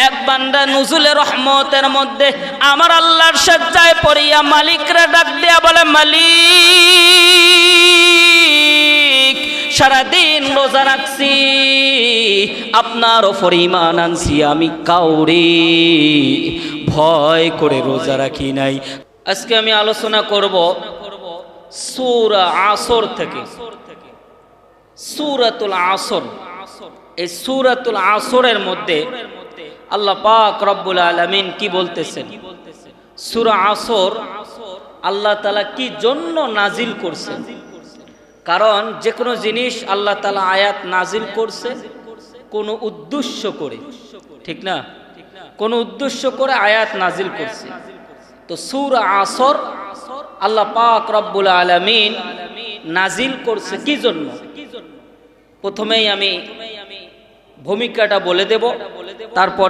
এক বান্দা নুজুলে রহমতের মধ্যে আমার আল্লাহর সাজ্জায় পড়িয়া মালিকরা ডাক দিয়া বলে, মালিক সারাদিন রোজা রাখছি, আপনার ওপর ঈমান আনছি, আমি কাউরে ভয় করে রোজা রাখি নাই। আজকে আমি আলোচনা করব সূরা আসর থেকে, সূরাতুল আসর। এই সূরাতুল আসরের মধ্যে আল্লাহ পাক রব্বুল আলামিন কি বলতেছেন? সূরা আসর আল্লাহ তাআলা কি জন্য নাজিল করছেন? কারণ যে কোনো জিনিস আল্লাহ তাআলা আয়াত নাজিল করছে কোনো উদ্দেশ্য করে, ঠিক না? কোনো উদ্দেশ্য করে আয়াত নাজিল করছে। তো সূরা আসর আল্লাহ পাক রব্বুল আলামিন নাজিল করছে কি জন্য? প্রথমেই আমি ভূমিকাটা বলে দেব, তারপর